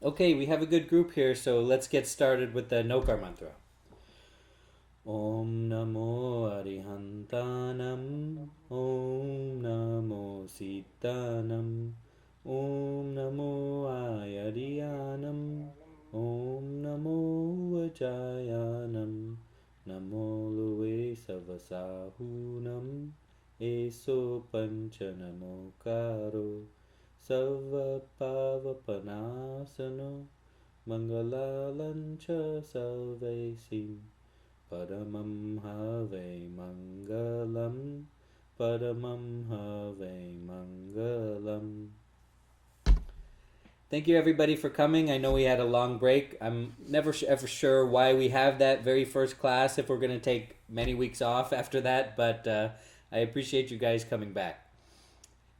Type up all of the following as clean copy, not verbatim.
Okay, we have a good group here, so let's get started with the Nokar mantra. Om Namo Arihantanam. Om Namo Sitanam. Om Namo Ayariyanam. Om Namo Vajayanam. Namo Luwe Savasahunam. Eso Panchanamo Karo. Sava Pavapanasano. Mangalalancha Salvesim. Paramam Have Mangalam. Paramam Have Mangalam. Thank you everybody for coming. I know we had a long break. I'm never ever sure why we have that very first class if we're going to take many weeks off after that, but I appreciate you guys coming back.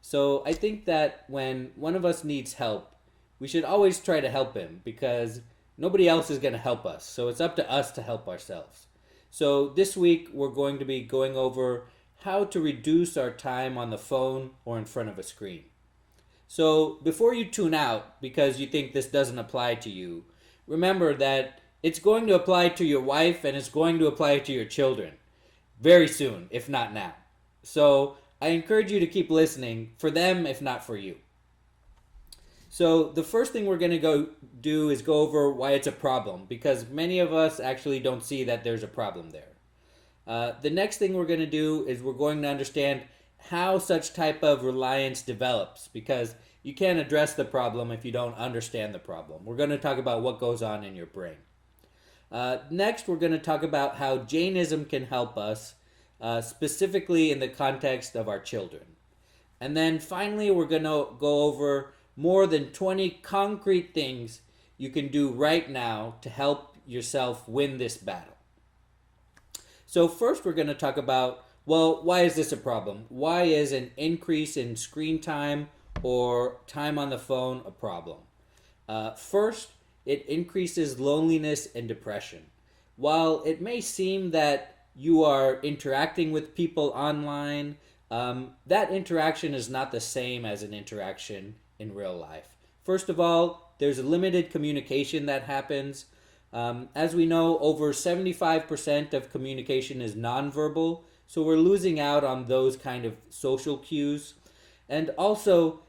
So I think that when one of us needs help, we should always try to help him because nobody else is going to help us. So it's up to us to help ourselves. So this week we're going to be going over how to reduce our time on the phone or in front of a screen. So before you tune out because you think this doesn't apply to you, remember that it's going to apply to your wife and it's going to apply to your children very soon, if not now. So I encourage you to keep listening for them, if not for you. So the first thing we're going to go do is go over why it's a problem, because many of us actually don't see that there's a problem there. The next thing we're going to do is we're going to understand how such type of reliance develops, because you can't address the problem if you don't understand the problem. We're going to talk about what goes on in your brain. Next, we're going to talk about how Jainism can help us, specifically in the context of our children. And then finally, we're going to go over more than 20 concrete things you can do right now to help yourself win this battle. So first we're going to talk about, well, why is this a problem? Why is an increase in screen time or time on the phone a problem? First, it increases loneliness and depression. While it may seem that you are interacting with people online, that interaction is not the same as an interaction in real life. First of all, there's a limited communication that happens. As we know, over 75% of communication is nonverbal, so we're losing out on those kind of social cues. And also,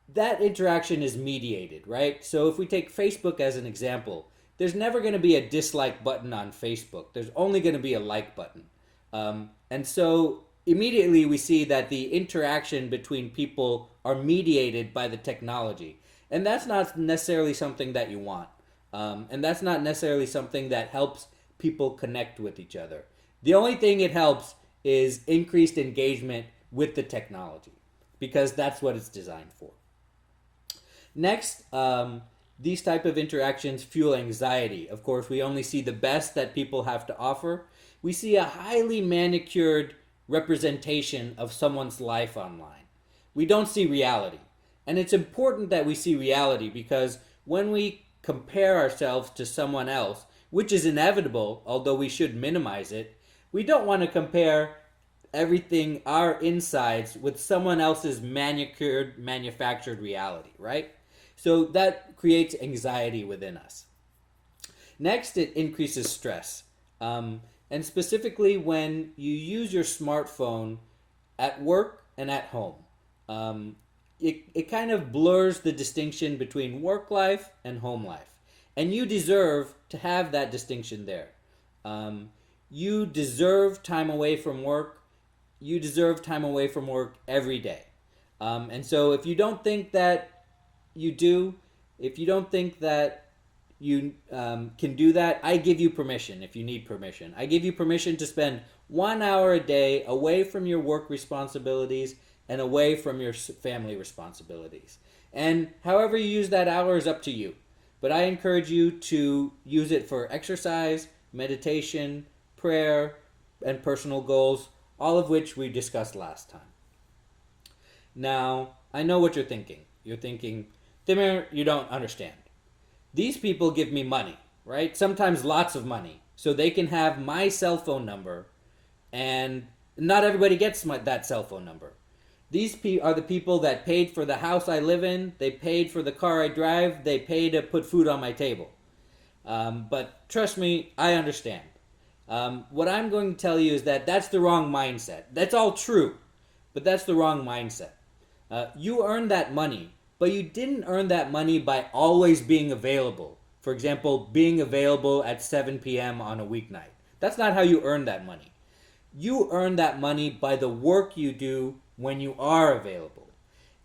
that interaction is mediated, right? So if we take Facebook as an example, there's never going to be a dislike button on Facebook. There's only going to be a like button. And so immediately we see that the interaction between people are mediated by the technology. And that's not necessarily something that you want. And that's not necessarily something that helps people connect with each other. The only thing it helps is increased engagement with the technology, because that's what it's designed for. Next, these type of interactions fuel anxiety. Of course, we only see the best that people have to offer. We see a highly manicured representation of someone's life online. We don't see reality. And it's important that we see reality because when we compare ourselves to someone else, which is inevitable, although we should minimize it, we don't want to compare everything, our insides, with someone else's manicured, manufactured reality, right? So that creates anxiety within us. Next, it increases stress. And specifically when you use your smartphone at work and at home. It kind of blurs the distinction between work life and home life. And you deserve to have that distinction there. You deserve time away from work. You deserve time away from work every day. And so if you don't think that you do, if you don't think that you can do that, I give you permission if you need permission. I give you permission to spend 1 hour a day away from your work responsibilities and away from your family responsibilities. And however you use that hour is up to you. But I encourage you to use it for exercise, meditation, prayer, and personal goals, all of which we discussed last time. Now, I know what you're thinking. You're thinking, Timur, you don't understand. These people give me money, right? Sometimes lots of money, so they can have my cell phone number, and not everybody gets that cell phone number. Are the people that paid for the house I live in, they paid for the car I drive, they pay to put food on my table. But trust me, I understand. What I'm going to tell you is that that's the wrong mindset. That's all true, but that's the wrong mindset. You earned that money, but you didn't earn that money by always being available. For example, being available at 7 p.m. on a weeknight. That's not how you earn that money. You earn that money by the work you do when you are available.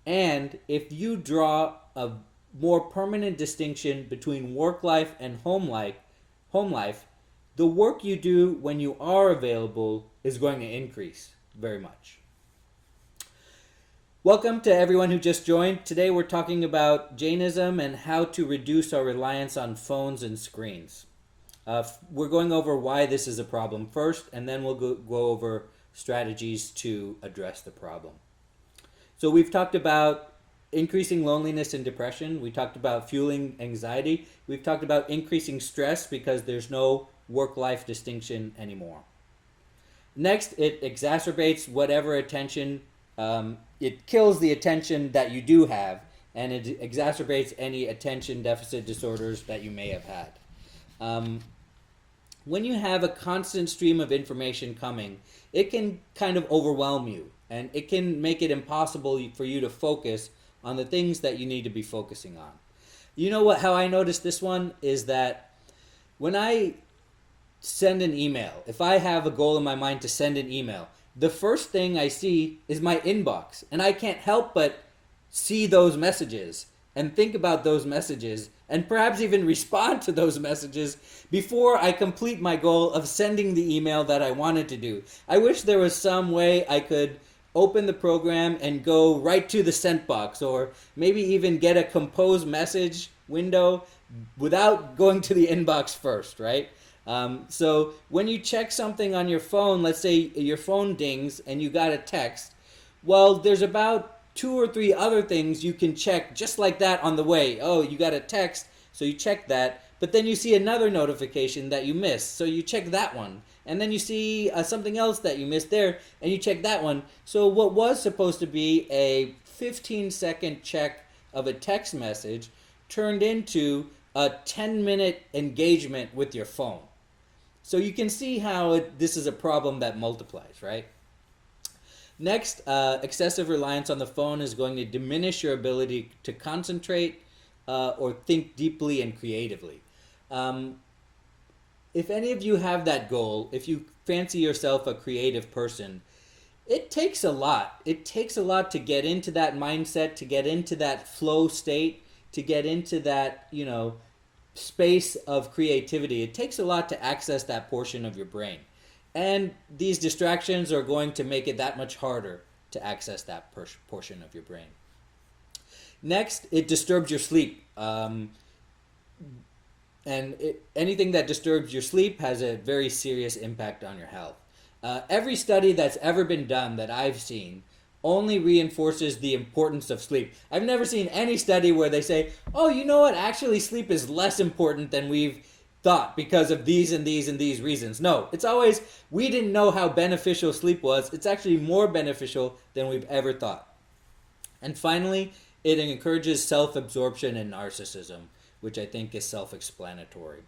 And if you draw a more permanent distinction between work life and home life, the work you do when you are available is going to increase very much. Welcome to everyone who just joined. Today we're talking about Jainism and how to reduce our reliance on phones and screens. We're going over why this is a problem first, and then we'll go over strategies to address the problem. So we've talked about increasing loneliness and depression. We talked about fueling anxiety. We've talked about increasing stress because there's no work-life distinction anymore. Next, it exacerbates whatever attention, it kills the attention that you do have, and it exacerbates any attention deficit disorders that you may have had. When you have a constant stream of information coming, it can kind of overwhelm you, and it can make it impossible for you to focus on the things that you need to be focusing on. You know what? How I noticed this one is that when I send an email, if I have a goal in my mind to send an email, the first thing I see is my inbox, and I can't help but see those messages and think about those messages and perhaps even respond to those messages before I complete my goal of sending the email that I wanted to do. I wish there was some way I could open the program and go right to the sent box, or maybe even get a compose message window without going to the inbox first, right? So when you check something on your phone, let's say your phone dings and you got a text, well, there's about 2 or 3 other things you can check just like that on the way. Oh, you got a text, so you check that, but then you see another notification that you missed, so you check that one. And then you see something else that you missed there, and you check that one. So what was supposed to be a 15-second check of a text message turned into a 10-minute engagement with your phone. So you can see how this is a problem that multiplies, right? Next, excessive reliance on the phone is going to diminish your ability to concentrate or think deeply and creatively. If any of you have that goal, if you fancy yourself a creative person, it takes a lot. It takes a lot to get into that mindset, to get into that flow state, to get into that, space of creativity. It takes a lot to access that portion of your brain. And these distractions are going to make it that much harder to access that portion of your brain. Next, it disturbs your sleep. Anything that disturbs your sleep has a very serious impact on your health. Every study that's ever been done that I've seen only reinforces the importance of sleep. I've never seen any study where they say, oh, you know what, actually sleep is less important than we've thought because of these and these and these reasons. No, it's always, we didn't know how beneficial sleep was. It's actually more beneficial than we've ever thought. And finally, it encourages self-absorption and narcissism, which I think is self-explanatory.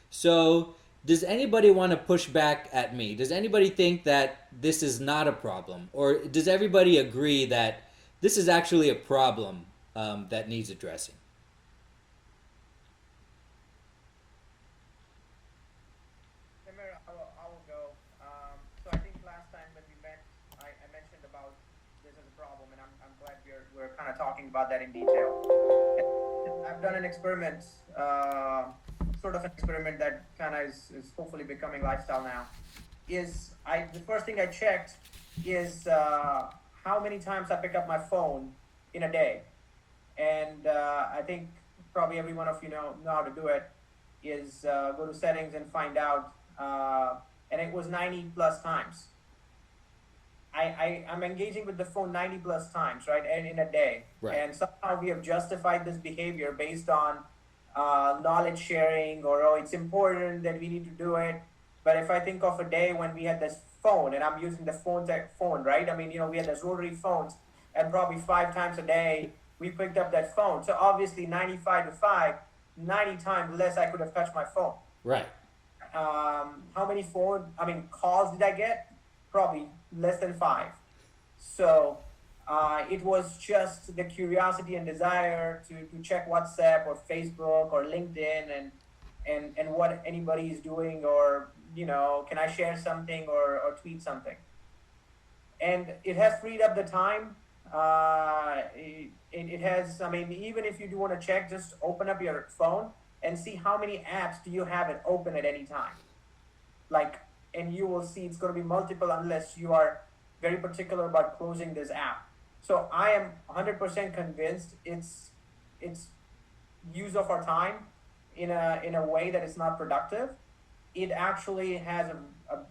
So, does anybody want to push back at me? Does anybody think that this is not a problem? Or does everybody agree that this is actually a problem that needs addressing? I will go. So I think last time when we met, I mentioned about this as a problem, and I'm glad we're kind of talking about that in detail. I've done an experiment, sort of an experiment that kind of is hopefully becoming lifestyle now. The first thing I checked is how many times I pick up my phone in a day, and I think probably every one of you know how to do it. Is go to settings and find out, and it was 90 plus times. I'm engaging with the phone 90 plus times, right, and in a day. Right. And somehow we have justified this behavior based on knowledge sharing, or oh, it's important that we need to do it. But if I think of a day when we had this phone, and I'm using the phone, right? I mean, we had those rotary phones. and probably 5 times a day we picked up that phone. So obviously 95 to 5, 90 times less I could have touched my phone. Right. How many calls did I get? Probably less than 5. So it was just the curiosity and desire to check WhatsApp or Facebook or LinkedIn, and what anybody is doing, or can I share something, or tweet something. And it has freed up the time. It has, even if you do want to check, just open up your phone and see how many apps do you have it open at any time. Like, and you will see it's going to be multiple unless you are very particular about closing this app. So I am 100% convinced it's use of our time in a way that is not productive. It actually has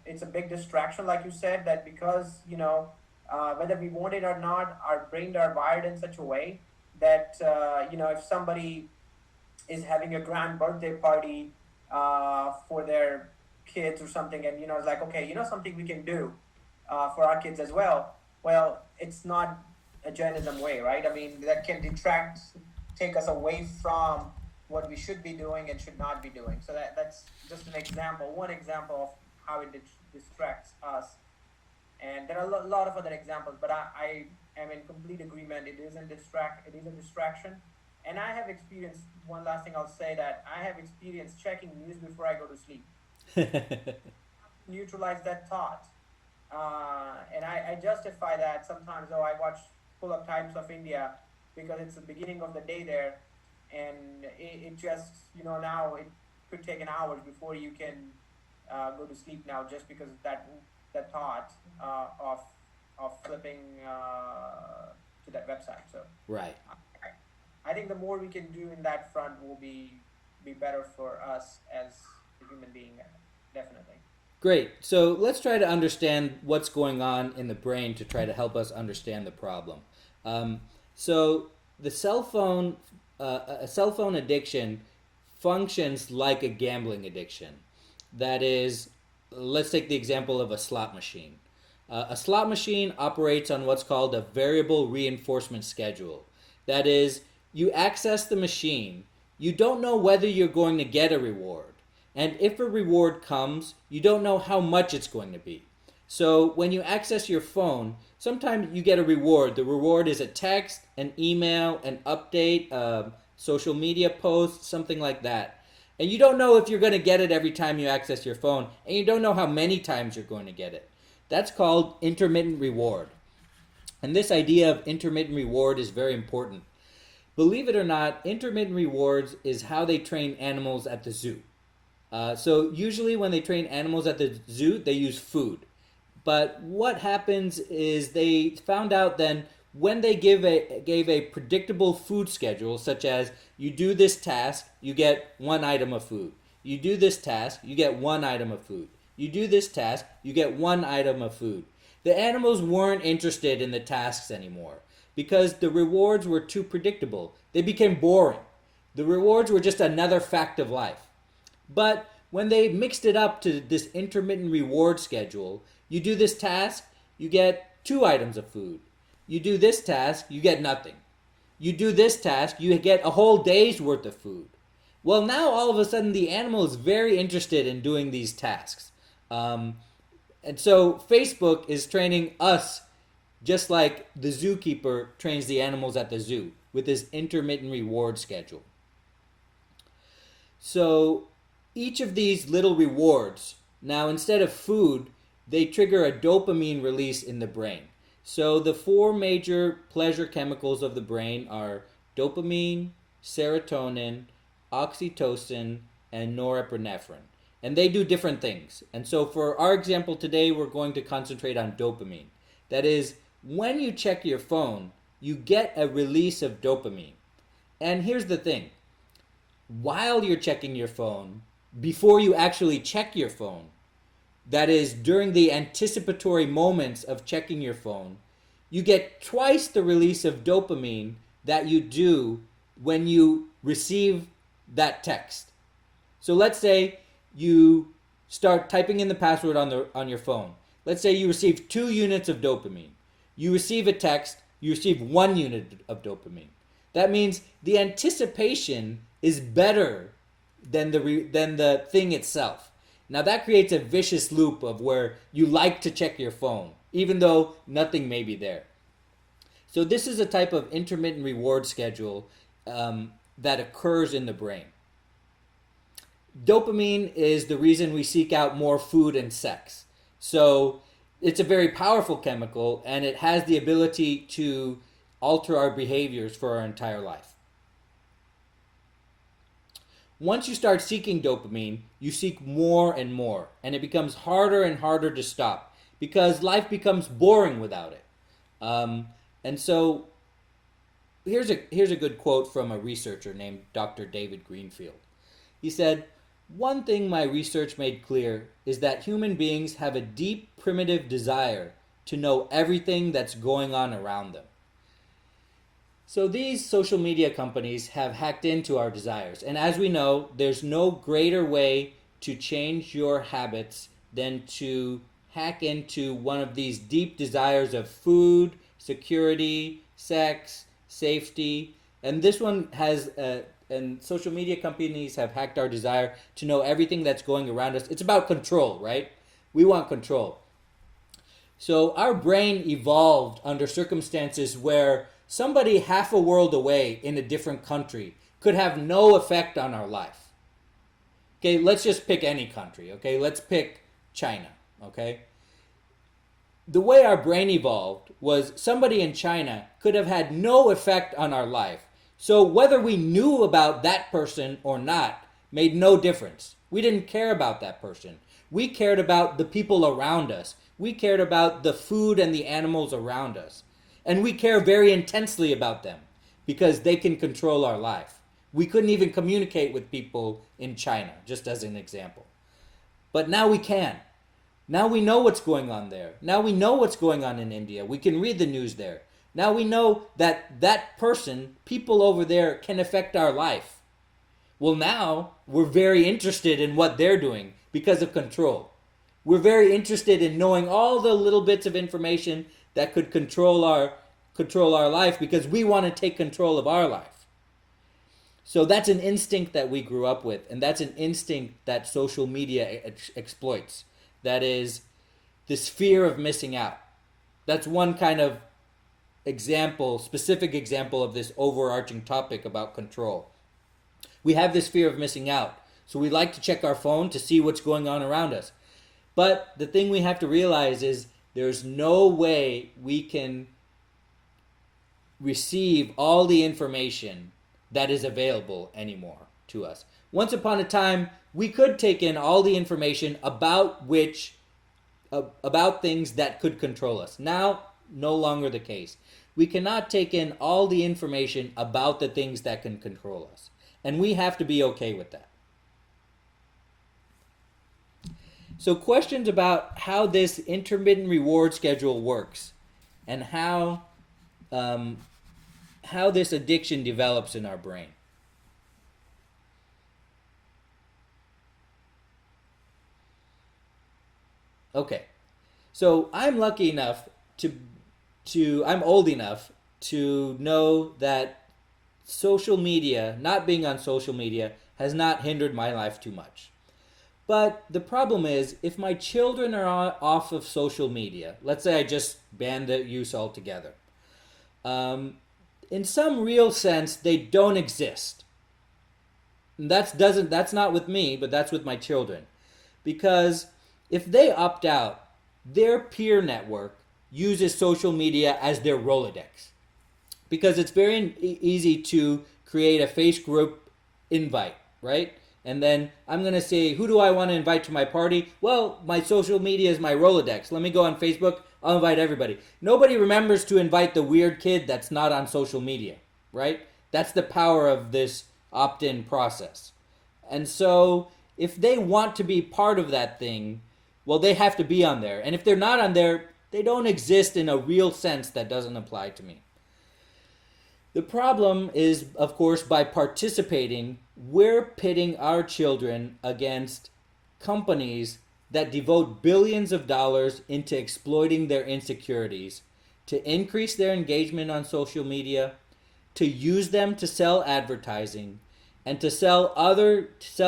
it's a big distraction, like you said, that because whether we want it or not, our brains are wired in such a way that if somebody is having a grand birthday party for their kids or something, and it's like, okay, something we can do for our kids as well. Well, it's not a Jainism way, right? I mean, that can take us away from what we should be doing and should not be doing. So that's just one example of how it distracts us. And there are a lot of other examples, but I am in complete agreement. It is a distraction. And I have experienced, one last thing I'll say, that I have experienced checking news before I go to sleep. Neutralize that thought. And I justify that sometimes. I watch Full Up Times of India because it's the beginning of the day there, and it just now it could take an hour before you can go to sleep now, just because of that thought of flipping to that website. So Right. I think the more we can do in that front will be better for us as a human being, definitely. Great. So let's try to understand what's going on in the brain to try to help us understand the problem. So the a cell phone addiction functions like a gambling addiction. That is, let's take the example of a slot machine. A slot machine operates on what's called a variable reinforcement schedule. That is, you access the machine, you don't know whether you're going to get a reward. And if a reward comes, you don't know how much it's going to be. So when you access your phone, sometimes you get a reward. The reward is a text, an email, an update, social media post, something like that. And you don't know if you're going to get it every time you access your phone, and you don't know how many times you're going to get it. That's called intermittent reward. And this idea of intermittent reward is very important. Believe it or not, intermittent rewards is how they train animals at the zoo. So usually when they train animals at the zoo, they use food. But what happens is they found out then when they gave a predictable food schedule, such as you do this task, you get 1 item of food. You do this task, you get 1 item of food. You do this task, you get 1 item of food. The animals weren't interested in the tasks anymore because the rewards were too predictable. They became boring. The rewards were just another fact of life. But when they mixed it up to this intermittent reward schedule, you do this task, you get 2 items of food. You do this task, you get nothing. You do this task, you get a whole day's worth of food. Well, now all of a sudden the animal is very interested in doing these tasks. And so Facebook is training us just like the zookeeper trains the animals at the zoo with this intermittent reward schedule. So each of these little rewards, now instead of food, they trigger a dopamine release in the brain. So the 4 major pleasure chemicals of the brain are dopamine, serotonin, oxytocin, and norepinephrine. And they do different things. And so for our example today, we're going to concentrate on dopamine. That is, when you check your phone, you get a release of dopamine. And here's the thing. While you're checking your phone, before you actually check your phone, that is, during the anticipatory moments of checking your phone, you get twice the release of dopamine that you do when you receive that text. So let's say you start typing in the password on your phone. Let's say you receive 2 units of dopamine. You receive a text, you receive 1 unit of dopamine. That means the anticipation is better than the thing itself. Now that creates a vicious loop of where you like to check your phone, even though nothing may be there. So this is a type of intermittent reward schedule that occurs in the brain. Dopamine is the reason we seek out more food and sex. So it's a very powerful chemical, and it has the ability to alter our behaviors for our entire life. Once you start seeking dopamine, you seek more and more, and it becomes harder and harder to stop because life becomes boring without it. And so here's a good quote from a researcher named Dr. David Greenfield. He said, "One thing my research made clear is that human beings have a deep primitive desire to know everything that's going on around them." So these social media companies have hacked into our desires. And as we know, there's no greater way to change your habits than to hack into one of these deep desires of food, security, sex, safety. And this one has, and social media companies have hacked our desire to know everything that's going around us. It's about control, right? We want control. So our brain evolved under circumstances where somebody half a world away in a different country could have no effect on our life. Okay, let's just pick any country, okay? Let's pick China, okay? The way our brain evolved was somebody in China could have had no effect on our life. So whether we knew about that person or not made no difference. We didn't care about that person. We cared about the people around us. We cared about the food and the animals around us. And we care very intensely about them because they can control our life. We couldn't even communicate with people in China, just as an example. But now we can. Now we know what's going on there. Now we know what's going on in India. We can read the news there. Now we know that that person, people over there, can affect our life. Well, now we're very interested in what they're doing because of control. We're very interested in knowing all the little bits of information that could control our life because we want to take control of our life. So that's an instinct that we grew up with, and that's an instinct that social media exploits. That is this fear of missing out. That's one kind of example, specific example of this overarching topic about control. We have this fear of missing out, so we like to check our phone to see what's going on around us. But the thing we have to realize is there's no way we can receive all the information that is available anymore to us. Once upon a time, we could take in all the information about things that could control us. Now, no longer the case. We cannot take in all the information about the things that can control us. And we have to be okay with that. So questions about how this intermittent reward schedule works and how this addiction develops in our brain. Okay, so I'm lucky enough I'm old enough to know that social media, not being on social media, has not hindered my life too much. But the problem is, if my children are off of social media, let's say I just ban the use altogether, in some real sense, they don't exist. And that's not with me, but that's with my children. Because if they opt out, their peer network uses social media as their Rolodex. Because it's very easy to create a Facebook invite, right? And then I'm going to say, who do I want to invite to my party? Well, my social media is my Rolodex. Let me go on Facebook. I'll invite everybody. Nobody remembers to invite the weird kid that's not on social media, right? That's the power of this opt-in process. And so if they want to be part of that thing, well, they have to be on there. And if they're not on there, they don't exist in a real sense that doesn't apply to me. The problem is, of course, by participating, we're pitting our children against companies that devote billions of dollars into exploiting their insecurities to increase their engagement on social media, to use them to sell advertising, and to sell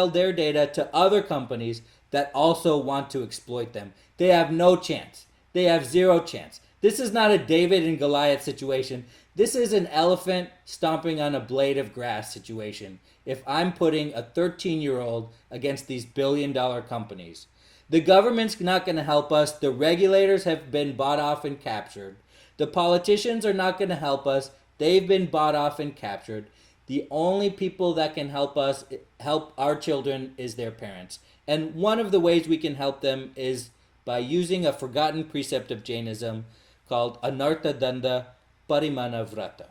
their data to other companies that also want to exploit them. They have no chance. They have zero chance. This is not a David and Goliath situation. This is an elephant stomping on a blade of grass situation. If I'm putting a 13-year-old against these billion-dollar companies, the government's not going to help us. The regulators have been bought off and captured. The politicians are not going to help us. They've been bought off and captured. The only people that can help us, help our children, is their parents. And one of the ways we can help them is by using a forgotten precept of Jainism called Anartha Danda Parimana Vrata.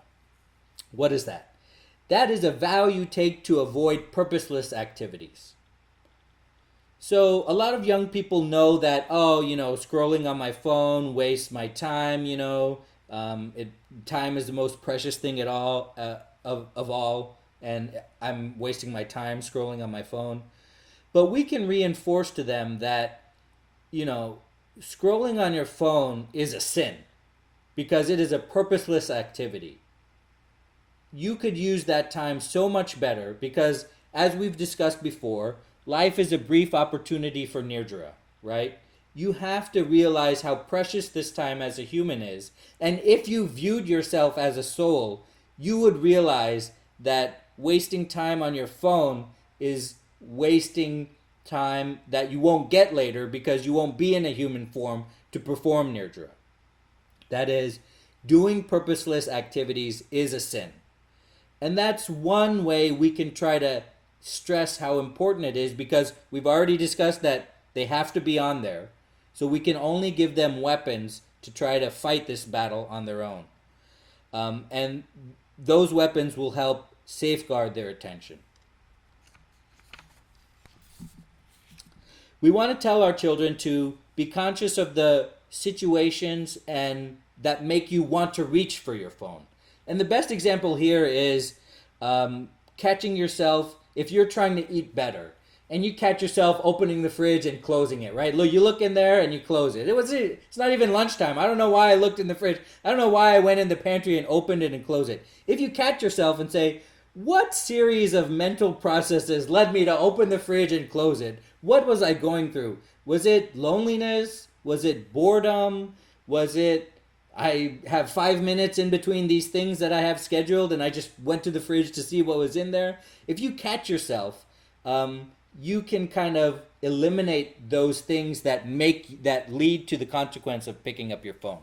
What is that? That is a vow you take to avoid purposeless activities. So a lot of young people know that, oh, scrolling on my phone wastes my time, time is the most precious thing at all, of all, and I'm wasting my time scrolling on my phone. But we can reinforce to them that, scrolling on your phone is a sin because it is a purposeless activity. You could use that time so much better because, as we've discussed before, life is a brief opportunity for Nirdra, right? You have to realize how precious this time as a human is. And if you viewed yourself as a soul, you would realize that wasting time on your phone is wasting time that you won't get later because you won't be in a human form to perform Nirdra. That is, doing purposeless activities is a sin. And that's one way we can try to stress how important it is because we've already discussed that they have to be on there. So we can only give them weapons to try to fight this battle on their own. And those weapons will help safeguard their attention. We want to tell our children to be conscious of the situations and that make you want to reach for your phone. And the best example here is catching yourself if you're trying to eat better and you catch yourself opening the fridge and closing it, right? Look, you look in there and you close it. It's not even lunchtime. I don't know why I looked in the fridge. I don't know why I went in the pantry and opened it and closed it. If you catch yourself and say, what series of mental processes led me to open the fridge and close it? What was I going through? Was it loneliness? Was it boredom? Was it I have 5 minutes in between these things that I have scheduled and I just went to the fridge to see what was in there? If you catch yourself, you can kind of eliminate those things that lead to the consequence of picking up your phone.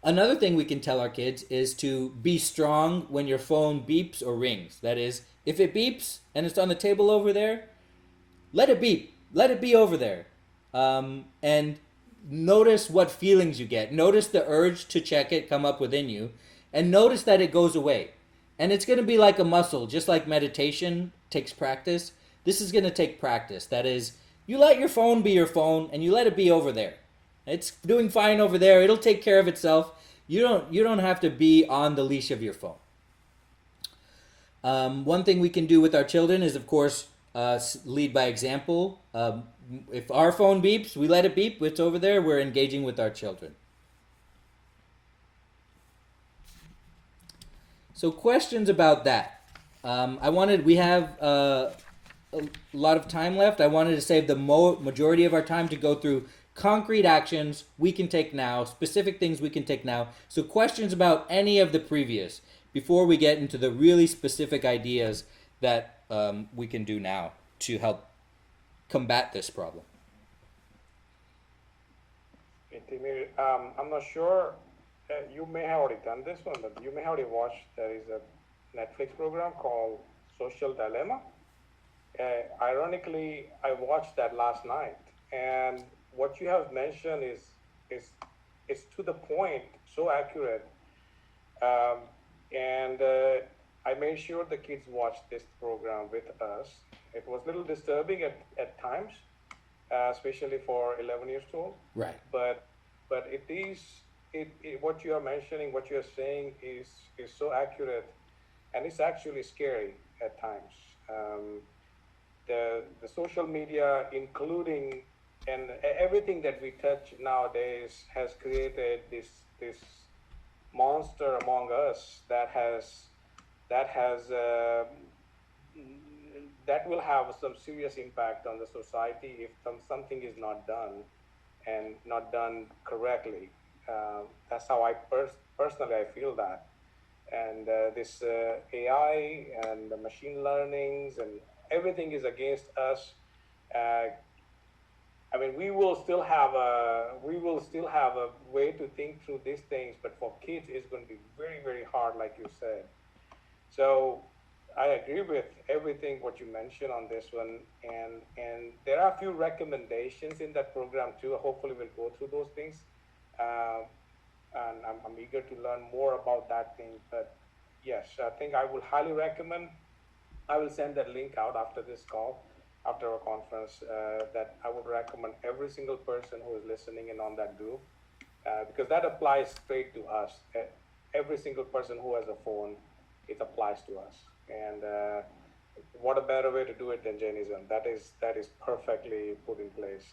Another thing we can tell our kids is to be strong when your phone beeps or rings. That is, if it beeps and it's on the table over there, let it beep. Let it be over there. And notice what feelings you get. Notice the urge to check it come up within you. And notice that it goes away. And it's going to be like a muscle, just like meditation takes practice. This is going to take practice. That is, you let your phone be your phone and you let it be over there. It's doing fine over there. It'll take care of itself. You don't have to be on the leash of your phone. One thing we can do with our children is, of course, lead by example. If our phone beeps, we let it beep. It's over there. We're engaging with our children. So questions about that. We have a lot of time left. I wanted to save the majority of our time to go through concrete actions we can take now, specific things we can take now. So questions about any of the previous before we get into the really specific ideas that we can do now to help combat this problem. I'm not sure. You may have already done this one, but you may have already watched. There is a Netflix program called Social Dilemma. Ironically, I watched that last night, and what you have mentioned is to the point, so accurate. And I made sure the kids watched this program with us. It was a little disturbing at times, especially for 11 years old. Right. But it is what you are mentioning, what you are saying is so accurate, and it's actually scary at times. The social media, including and everything that we touch nowadays has created this monster among us that has that will have some serious impact on the society if something is not done and not done correctly. That's how personally I feel that. And this AI and the machine learnings and everything is against us. Uh, I mean, we will still have a way to think through these things, but for kids, it's going to be very, very hard, like you said. So I agree with everything what you mentioned on this one, and there are a few recommendations in that program too. Hopefully, we'll go through those things, um, and I'm eager to learn more about that thing. But yes, I think I would highly recommend. I will send that link out after this call, after our conference. That I would recommend every single person who is listening in on that group, because that applies straight to us. Every single person who has a phone, it applies to us. And what a better way to do it than Jainism? That is perfectly put in place.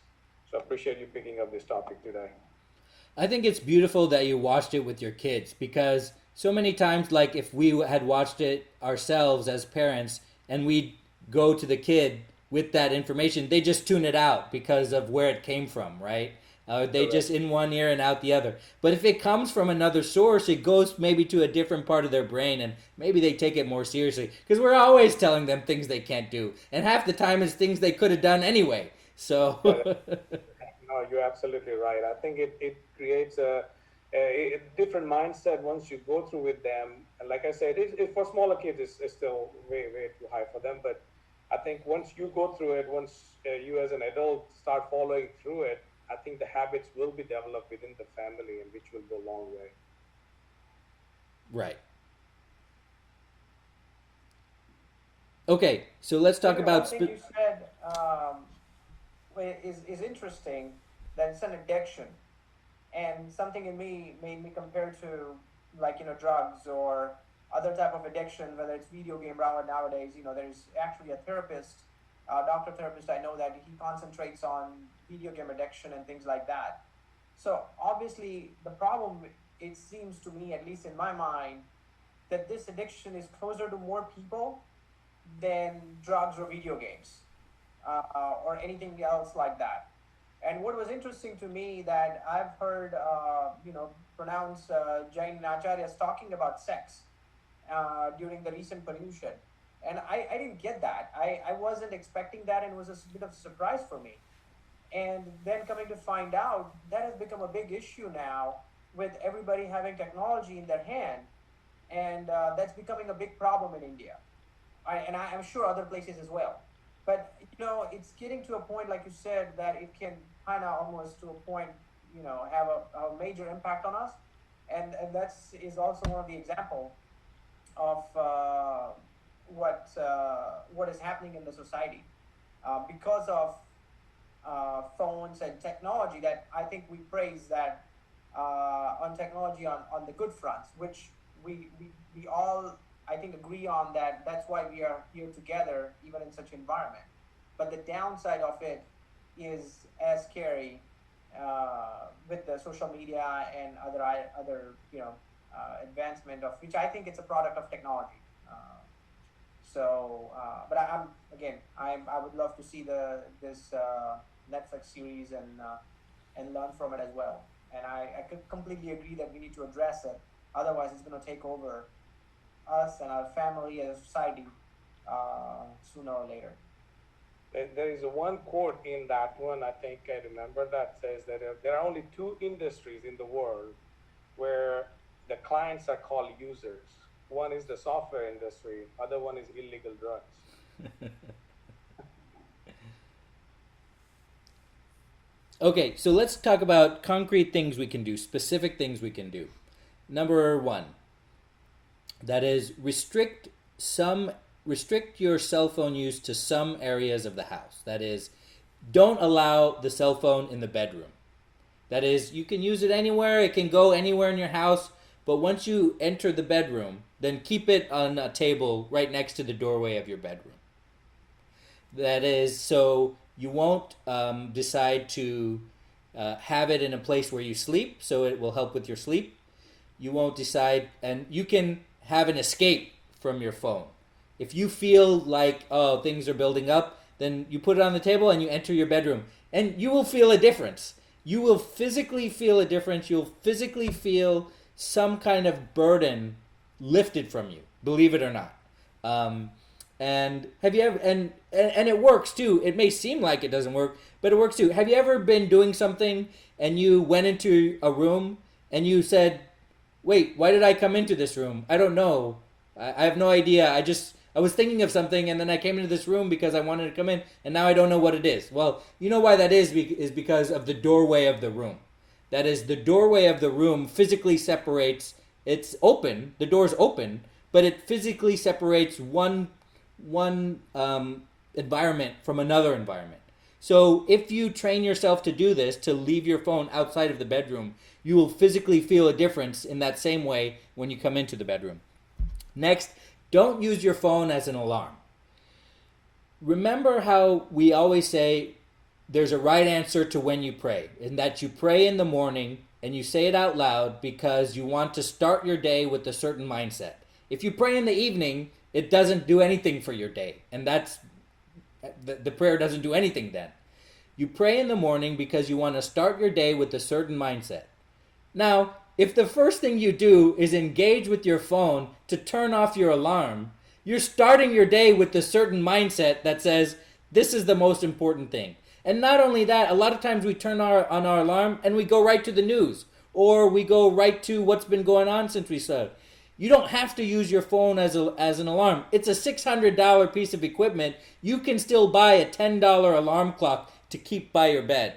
So I appreciate you picking up this topic today. I think it's beautiful that you watched it with your kids because so many times, like if we had watched it ourselves as parents and we go to the kid with that information, they just tune it out because of where it came from, right? They Correct. just in one ear and out the other. But if it comes from another source, it goes maybe to a different part of their brain and maybe they take it more seriously because we're always telling them things they can't do. And half the time it's things they could have done anyway. Yeah, So, no, you're absolutely right. I think it creates a different mindset once you go through with them. And like I said, for smaller kids, it's still way, way too high for them. But I think once you go through it, once you as an adult start following through it, I think the habits will be developed within the family and which will go a long way. right. Okay, so let's talk Samir, one about. thing you said is interesting. That it's an addiction, and something in me made me compare to like drugs or other type of addiction, whether it's video game route nowadays. There's actually a therapist, doctor therapist I know that he concentrates on video game addiction and things like that. So obviously the problem, it seems to me, at least in my mind, that this addiction is closer to more people than drugs or video games, or anything else like that. And what was interesting to me that I've heard, pronounced Jain Acharyas talking about sex during the recent pollution. And I didn't get that. I wasn't expecting that, and it was a bit of a surprise for me. And then coming to find out, that has become a big issue now with everybody having technology in their hand. And that's becoming a big problem in India. I'm sure other places as well. But it's getting to a point, like you said, that it can kind of almost to a point, have a major impact on us, and that's is also one of the example of what is happening in the society because of phones and technology. That I think we praise that on technology on the good fronts, which we all I think agree on that. That's why we are here together, even in such environment. But the downside of it is as scary with the social media and other advancement of which I think it's a product of technology. But I'm again, I would love to see this Netflix series and learn from it as well. And I could completely agree that we need to address it. Otherwise, it's going to take over us and our family and society sooner or later. There is one quote in that one, I think I remember, that says that there are only two industries in the world where the clients are called users. One is the software industry, other one is illegal drugs. Okay, so let's talk about concrete things we can do, specific things we can do. Number one, that is restrict your cell phone use to some areas of the house. That is, don't allow the cell phone in the bedroom. That is, you can use it anywhere, it can go anywhere in your house, but once you enter the bedroom, then keep it on a table right next to the doorway of your bedroom. That is, so You won't decide to have it in a place where you sleep, so it will help with your sleep. You won't decide, and you can have an escape from your phone. If you feel like, oh, things are building up, then you put it on the table and you enter your bedroom, and you will feel a difference. You will physically feel a difference. You'll physically feel some kind of burden lifted from you, believe it or not. And have you ever, and it works too. It may seem like it doesn't work, but it works too. Have you ever been doing something and you went into a room and you said, wait, why did I come into this room? I don't know. I have no idea. I was thinking of something, and then I came into this room because I wanted to come in, and now I don't know what it is. Well, you know why that is because of the doorway of the room. That is, the doorway of the room physically separates, it's open, the door's open, but it physically separates one environment from another environment. So if you train yourself to do this, to leave your phone outside of the bedroom, you will physically feel a difference in that same way when you come into the bedroom. Next, don't use your phone as an alarm. Remember how we always say there's a right answer to when you pray, and that you pray in the morning and you say it out loud because you want to start your day with a certain mindset. If you pray in the evening, it doesn't do anything for your day, and the prayer doesn't do anything then. You pray in the morning because you want to start your day with a certain mindset. Now, if the first thing you do is engage with your phone to turn off your alarm, you're starting your day with a certain mindset that says, this is the most important thing. And not only that, a lot of times we turn on our alarm and we go right to the news, or we go right to what's been going on since we started. You don't have to use your phone as an alarm. It's a $600 piece of equipment. You can still buy a $10 alarm clock to keep by your bed.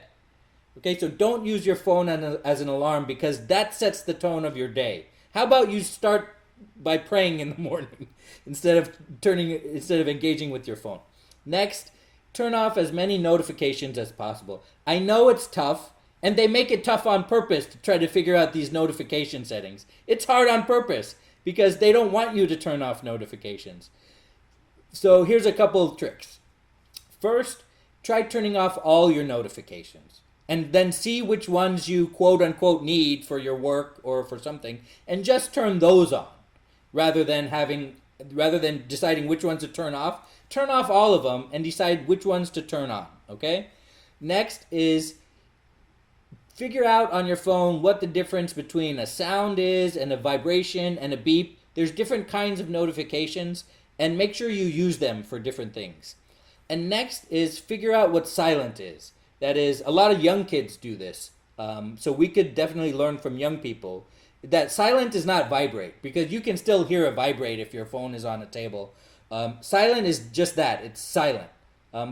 Okay, so don't use your phone as an alarm because that sets the tone of your day. How about you start by praying in the morning instead of engaging with your phone? Next, turn off as many notifications as possible. I know it's tough, and they make it tough on purpose to try to figure out these notification settings. It's hard on purpose because they don't want you to turn off notifications. So here's a couple of tricks. First, try turning off all your notifications, and then see which ones you quote unquote need for your work or for something, and just turn those on rather than deciding which ones to turn off. Turn off all of them and decide which ones to turn on. Okay? Next is figure out on your phone what the difference between a sound is and a vibration and a beep. There's different kinds of notifications, and make sure you use them for different things. And next is figure out what silent is. That is, a lot of young kids do this. So we could definitely learn from young people that silent is not vibrate, because you can still hear a vibrate if your phone is on a table. Silent is just that. It's silent.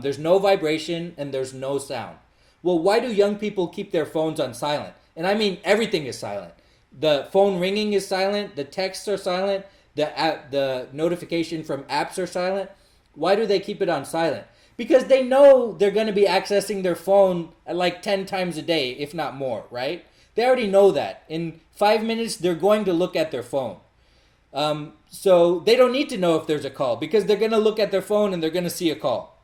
There's no vibration and there's no sound. Well, why do young people keep their phones on silent? And I mean everything is silent. The phone ringing is silent. The texts are silent. The notification from apps are silent. Why do they keep it on silent? Because they know they're going to be accessing their phone like 10 times a day, if not more, right? They already know that. In 5 minutes, they're going to look at their phone. So they don't need to know if there's a call because they're going to look at their phone and they're going to see a call.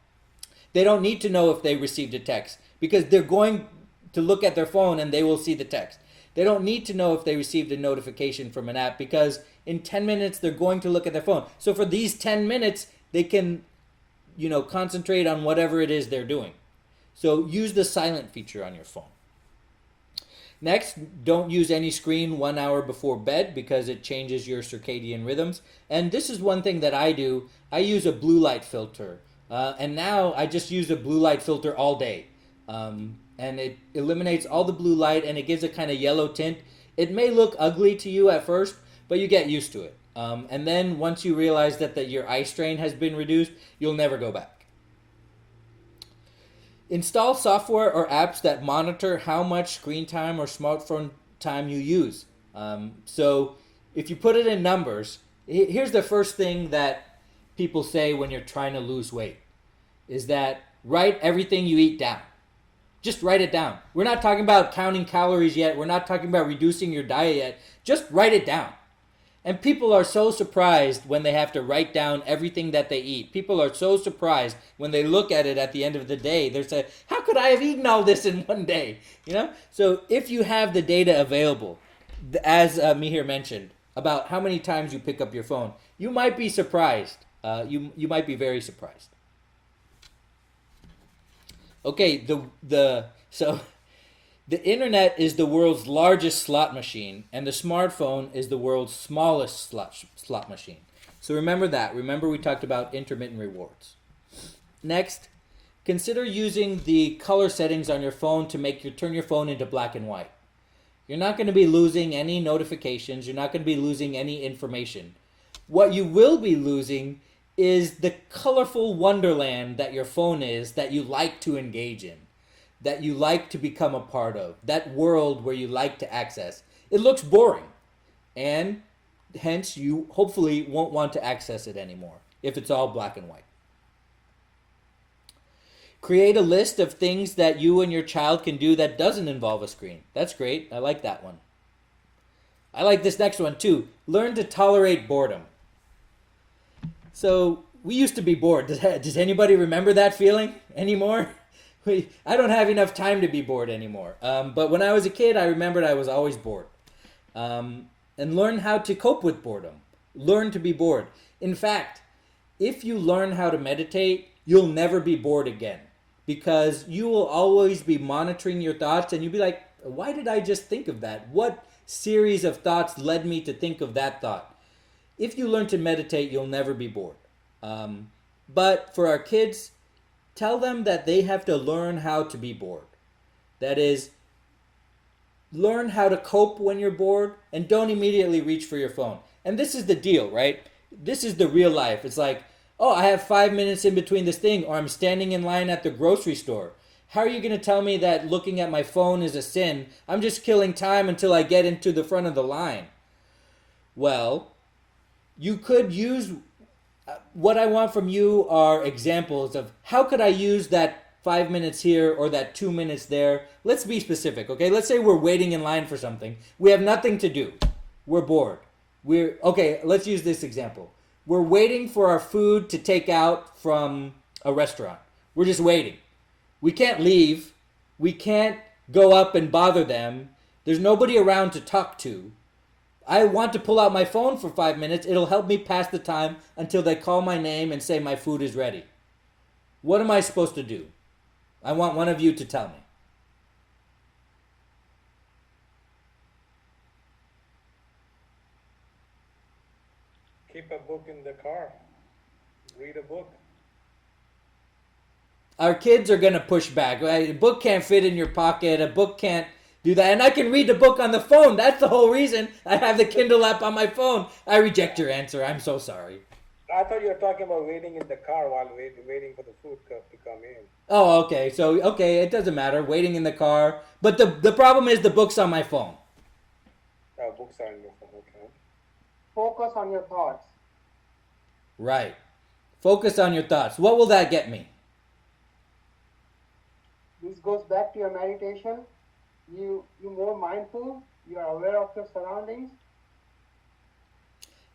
They don't need to know if they received a text because they're going to look at their phone and they will see the text. They don't need to know if they received a notification from an app because in 10 minutes, they're going to look at their phone. So for these 10 minutes, they can, concentrate on whatever it is they're doing. So use the silent feature on your phone. Next, don't use any screen 1 hour before bed because it changes your circadian rhythms. And this is one thing that I do. I use a blue light filter. And now I just use a blue light filter all day. And it eliminates all the blue light and it gives a kind of yellow tint. It may look ugly to you at first, but you get used to it. And then once you realize that your eye strain has been reduced, you'll never go back. Install software or apps that monitor how much screen time or smartphone time you use. So if you put it in numbers, here's the first thing that people say when you're trying to lose weight, is that write everything you eat down. Just write it down. We're not talking about counting calories yet. We're not talking about reducing your diet yet. Just write it down. And people are so surprised when they have to write down everything that they eat. People are so surprised when they look at it at the end of the day. They're saying, how could I have eaten all this in one day? You know? So if you have the data available, as Mihir mentioned, about how many times you pick up your phone, you might be surprised. You might be very surprised. Okay, so the internet is the world's largest slot machine, and the smartphone is the world's smallest slot machine. So remember that. Remember we talked about intermittent rewards. Next, consider using the color settings on your phone to turn your phone into black and white. You're not going to be losing any notifications. You're not going to be losing any information. What you will be losing is the colorful wonderland that your phone is, that you like to engage in, that you like to become a part of, that world where you like to access. It looks boring, and hence you hopefully won't want to access it anymore if it's all black and white. Create a list of things that you and your child can do that doesn't involve a screen. That's great. I like that one. I like this next one too. Learn to tolerate boredom. So we used to be bored. Does anybody remember that feeling anymore? I don't have enough time to be bored anymore. But when I was a kid, I remembered I was always bored. And learn how to cope with boredom. Learn to be bored. In fact, if you learn how to meditate, you'll never be bored again. Because you will always be monitoring your thoughts and you'll be like, why did I just think of that? What series of thoughts led me to think of that thought? If you learn to meditate, you'll never be bored. But for our kids, tell them that they have to learn how to be bored. That is, learn how to cope when you're bored and don't immediately reach for your phone. And this is the deal, right? This is the real life. It's like, oh, I have 5 minutes in between this thing, or I'm standing in line at the grocery store. How are you going to tell me that looking at my phone is a sin? I'm just killing time until I get into the front of the line. Well, you could use, what I want from you are examples of how could I use that 5 minutes here or that 2 minutes there. Let's be specific, okay? Let's say we're waiting in line for something. We have nothing to do. We're bored. Okay, let's use this example. We're waiting for our food to take out from a restaurant. We're just waiting. We can't leave. We can't go up and bother them. There's nobody around to talk to. I want to pull out my phone for 5 minutes. It'll help me pass the time until they call my name and say my food is ready. What am I supposed to do? I want one of you to tell me. Keep a book in the car. Read a book. Our kids are going to push back. A book can't fit in your pocket. A book can't do that. And I can read the book on the phone. That's the whole reason I have the Kindle app on my phone. I reject your answer. I'm so sorry. I thought you were talking about waiting in the car while waiting for the food to come in. Oh, okay. So, okay, it doesn't matter. Waiting in the car. But the problem is the book's on my phone. Books are in your phone, okay. Focus on your thoughts. Right. Focus on your thoughts. What will that get me? This goes back to your meditation. You're more mindful. You are aware of your surroundings.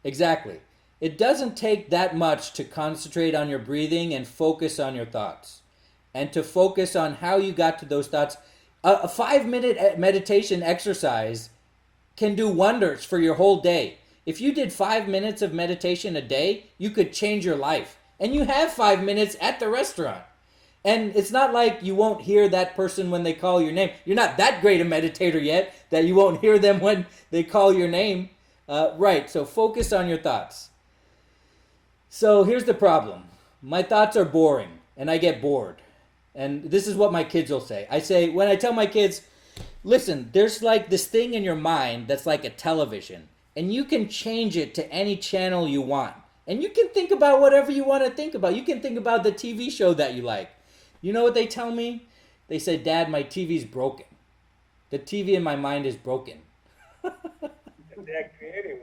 Exactly. It doesn't take that much to concentrate on your breathing and focus on your thoughts. And to focus on how you got to those thoughts. A 5-minute meditation exercise can do wonders for your whole day. If you did 5 minutes of meditation a day, you could change your life. And you have 5 minutes at the restaurant. And it's not like you won't hear that person when they call your name. You're not that great a meditator yet that you won't hear them when they call your name. Right, so focus on your thoughts. So here's the problem. My thoughts are boring, and I get bored. And this is what my kids will say. When I tell my kids, listen, there's like this thing in your mind that's like a television, and you can change it to any channel you want. And you can think about whatever you want to think about. You can think about the TV show that you like. You know what they tell me? They say, Dad, my TV's broken. The TV in my mind is broken. They're creative.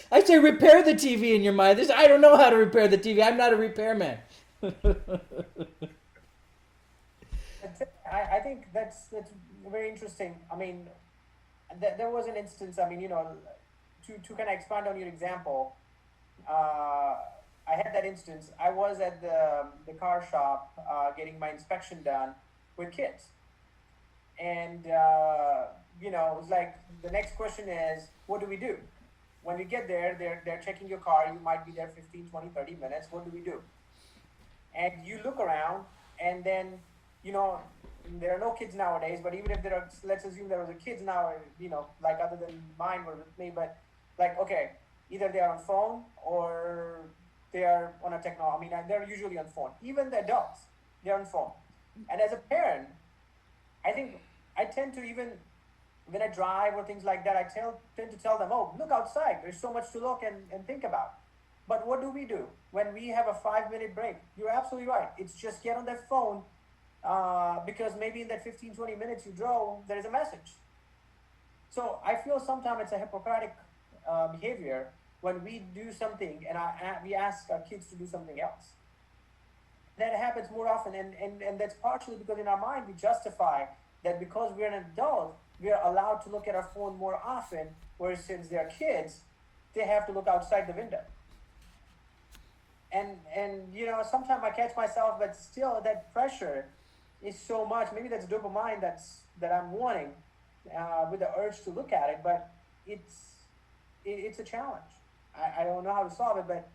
I say, repair the TV in your mind. I don't know how to repair the TV. I'm not a repairman. I think that's very interesting. I mean, there was an instance. I mean, to kind of expand on your example, uh, I had that instance. I was at the car shop getting my inspection done with kids, and it was like the next question is, what do we do? When we get there, they're checking your car. You might be there 15, 20, 30 minutes. What do we do? And you look around, and then you know there are no kids nowadays, but even if there are, let's assume there was a kids now, like other than mine were with me, but like, okay, either they are on phone or they are on a technology. I mean, they're usually on phone. Even the adults, they're on phone. And as a parent, I think I tend to, even when I drive or things like that, tend to tell them, oh, look outside. There's so much to look and think about. But what do we do when we have a 5 minute break? You're absolutely right. It's just get on that phone, because maybe in that 15, 20 minutes you drove, there is a message. So I feel sometimes it's a hypocritic behavior when we do something and we ask our kids to do something else. That happens more often, and that's partially because in our mind we justify that because we're an adult, we are allowed to look at our phone more often, whereas since they're kids, they have to look outside the window. And sometimes I catch myself, but still that pressure is so much. Maybe that's dopamine that I'm wanting, with the urge to look at it, but it's a challenge. I don't know how to solve it, but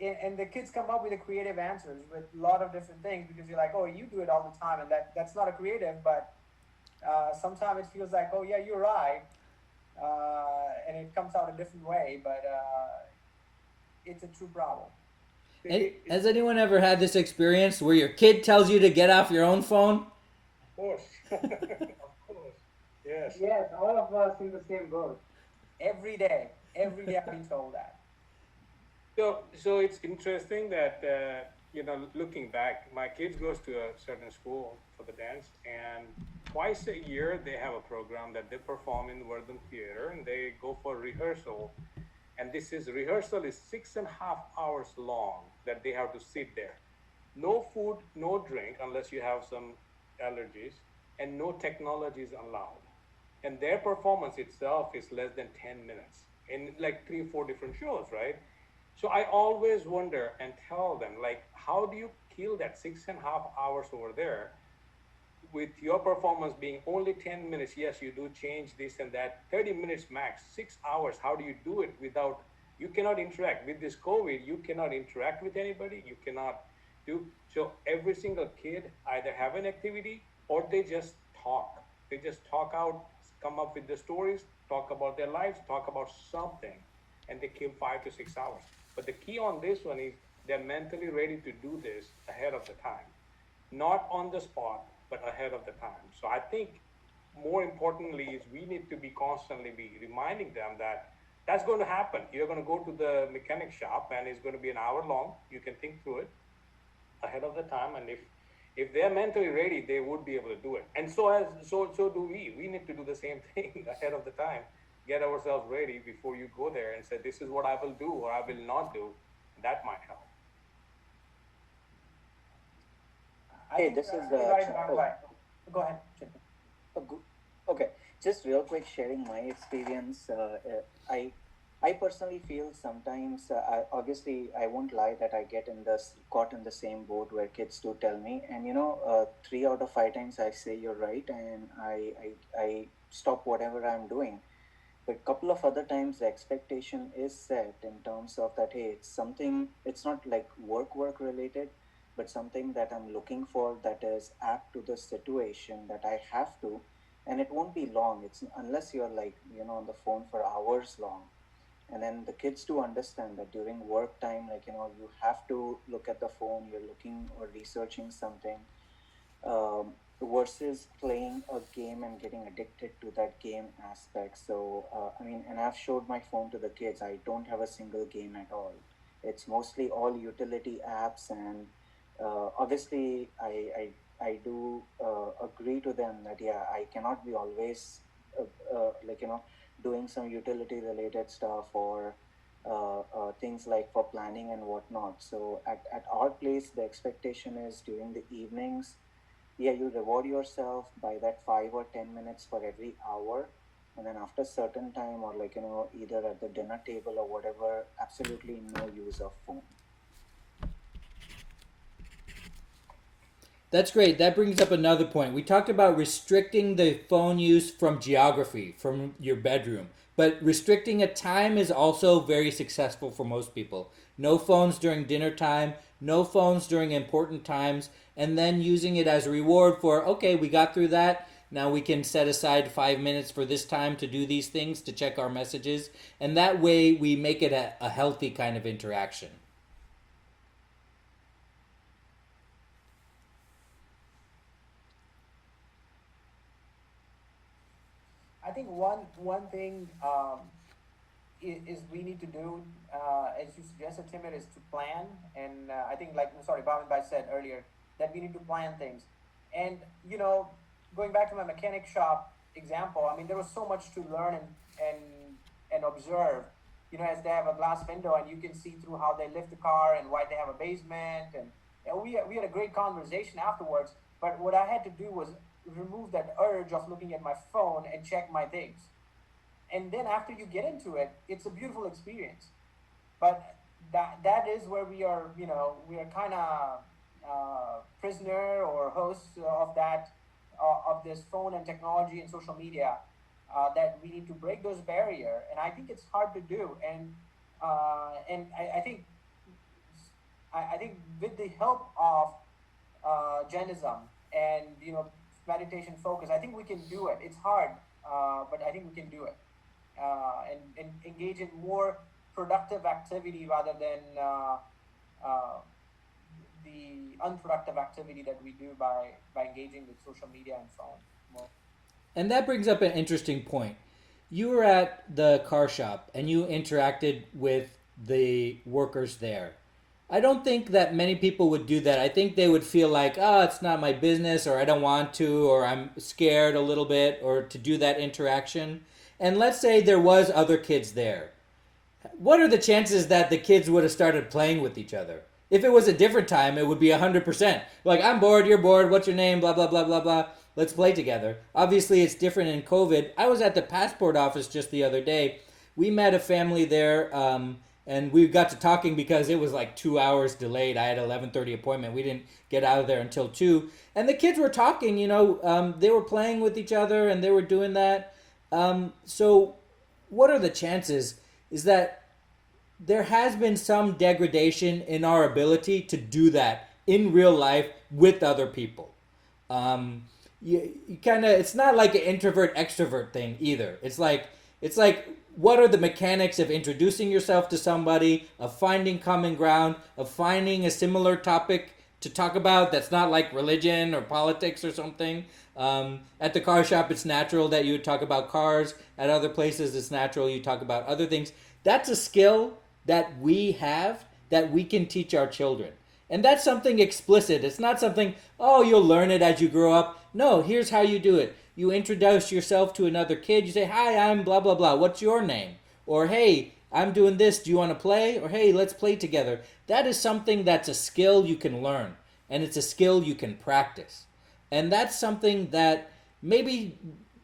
and the kids come up with the creative answers with a lot of different things, because you're like, oh, you do it all the time, and that's not a creative, but sometimes it feels like, oh yeah, you're right, and it comes out a different way, but it's a true problem. And has anyone ever had this experience where your kid tells you to get off your own phone? Of course. Of course. Yes. Yes, all of us in the same boat. Every day I've been told that. So it's interesting that looking back, my kids goes to a certain school for the dance, and twice a year they have a program that they perform in the Wortham Theater, and they go for rehearsal. And this is rehearsal is 6.5 hours long that they have to sit there. No food, no drink unless you have some allergies, and no technology is allowed. And their performance itself is less than 10 minutes in like three, four different shows, right? So I always wonder and tell them, like, how do you kill that 6.5 hours over there with your performance being only 10 minutes? Yes, you do change this and that, 30 minutes max, 6 hours. How do you do it without, you cannot interact with this COVID, you cannot interact with anybody, you cannot do. So every single kid either have an activity or they just talk. They just talk out, come up with the stories, talk about their lives, talk about something, and they kill 5 to 6 hours. But the key on this one is they're mentally ready to do this ahead of the time, not on the spot, but ahead of the time. So I think more importantly is we need to be constantly be reminding them that that's going to happen. You're going to go to the mechanic shop and it's going to be an hour long. You can think through it ahead of the time, and if they're mentally ready, they would be able to do it. And so do we. We need to do the same thing ahead of the time. Get ourselves ready before you go there and say, this is what I will do or I will not do. That might help. I Hey, think this you're is absolutely right about right. Go ahead, Chintan. okay. Just real quick, sharing my experience. I personally feel sometimes, obviously, I won't lie that I get in this caught in the same boat where kids do tell me, and 3 out of 5 times I say you're right, and I stop whatever I'm doing. But a couple of other times the expectation is set in terms of that, hey, it's something, it's not like work related, but something that I'm looking for that is apt to the situation that I have to, and it won't be long. It's unless you're like on the phone for hours long. And then the kids do understand that during work time, like you have to look at the phone, you're looking or researching something, versus playing a game and getting addicted to that game aspect. So, I mean, and I've showed my phone to the kids. I don't have a single game at all. It's mostly all utility apps, and obviously, I do agree to them that yeah, I cannot be always like doing some utility related stuff or things like for planning and whatnot. So at our place, the expectation is during the evenings, yeah, you reward yourself by that 5 or 10 minutes for every hour. and then after certain time, or like, either at the dinner table or whatever, absolutely no use of phone. That's great. That brings up another point. We talked about restricting the phone use from geography, from your bedroom. But restricting a time is also very successful for most people. No phones during dinner time, no phones during important times, and then using it as a reward for, okay, we got through that. Now we can set aside 5 minutes for this time to do these things, to check our messages. And that way we make it a healthy kind of interaction. I think one thing is we need to do, as you suggested, Timur, is to plan. And I think, like, sorry, Bhavin Bhai said earlier, that we need to plan things. And, going back to my mechanic shop example, I mean, there was so much to learn and observe, as they have a glass window and you can see through how they lift the car and why they have a basement. And we had a great conversation afterwards. But what I had to do was remove that urge of looking at my phone and check my things. And then after you get into it, it's a beautiful experience. But that is where we are kind of prisoner or hosts of that of this phone and technology and social media. That we need to break those barrier, and I think it's hard to do. And I think with the help of Jainism and meditation focus, I think we can do it. It's hard, but I think we can do it, and engage in more productive activity rather than the unproductive activity that we do by engaging with social media and phone more. And that brings up an interesting point. You were at the car shop and you interacted with the workers there. I don't think that many people would do that. I think they would feel like, oh, it's not my business, or I don't want to, or I'm scared a little bit, or to do that interaction. And let's say there was other kids there. What are the chances that the kids would have started playing with each other? If it was a different time, it would be 100%. Like, I'm bored, you're bored, what's your name, blah, blah, blah, blah, blah. Let's play together. Obviously, it's different in COVID. I was at the passport office just the other day. We met a family there, and we got to talking because it was like 2 hours delayed. I had an 11:30 appointment. We didn't get out of there until 2. And the kids were talking, they were playing with each other and they were doing that. So what are the chances is that there has been some degradation in our ability to do that in real life with other people. You kind of, it's not like an introvert extrovert thing either. It's like what are the mechanics of introducing yourself to somebody, of finding common ground, of finding a similar topic to talk about that's not like religion or politics or something. At the car shop, it's natural that you would talk about cars. At other places, it's natural you talk about other things. That's a skill that we have that we can teach our children. And that's something explicit. It's not something, oh, you'll learn it as you grow up. No, here's how you do it. You introduce yourself to another kid. You say, hi, I'm blah, blah, blah. What's your name? Or, hey, I'm doing this. Do you want to play? Or, hey, let's play together. That is something that's a skill you can learn. And it's a skill you can practice. And that's something that maybe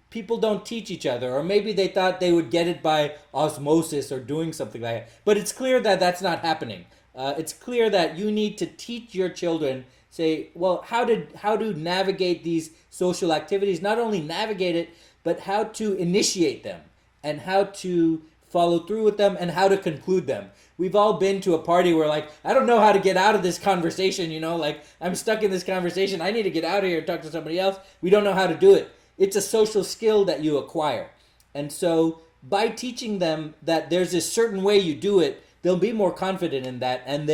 people don't teach each other. Or maybe they thought they would get it by osmosis or doing something like that. But it's clear that that's not happening. It's clear that you need to teach your children, say, well, how to navigate these social activities, not only navigate it, but how to initiate them and how to follow through with them and how to conclude them. We've all been to a party where, like, I don't know how to get out of this conversation, like, I'm stuck in this conversation. I need to get out of here and talk to somebody else. We don't know how to do it. It's a social skill that you acquire. And so by teaching them that there's a certain way you do it, they'll be more confident in that, and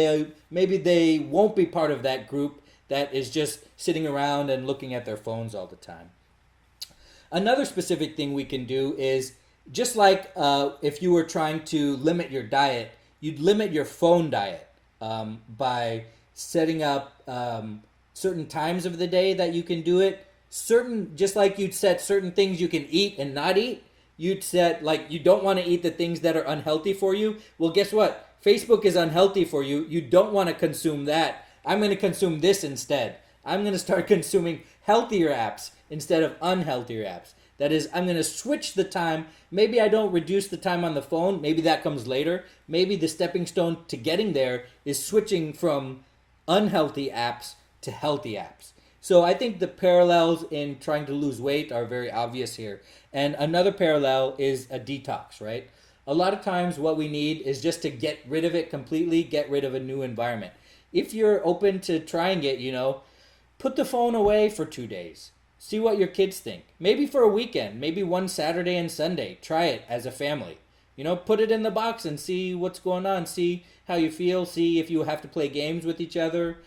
maybe they won't be part of that group that is just sitting around and looking at their phones all the time. Another specific thing we can do is, just like if you were trying to limit your diet, you'd limit your phone diet by setting up certain times of the day that you can do it. Just like you'd set certain things you can eat and not eat, you'd set, like, you don't want to eat the things that are unhealthy for you. Well, guess what? Facebook is unhealthy for you. You don't want to consume that. I'm going to consume this instead. I'm going to start consuming healthier apps instead of unhealthier apps. That is, I'm going to switch the time. Maybe I don't reduce the time on the phone. Maybe that comes later. Maybe the stepping stone to getting there is switching from unhealthy apps to healthy apps. So I think the parallels in trying to lose weight are very obvious here. And another parallel is a detox, right? A lot of times what we need is just to get rid of it completely, get rid of a new environment. If you're open to trying it, put the phone away for 2 days. See what your kids think. Maybe for a weekend, maybe one Saturday and Sunday. Try it as a family. Put it in the box and see what's going on. See how you feel. See if you have to play games with each other.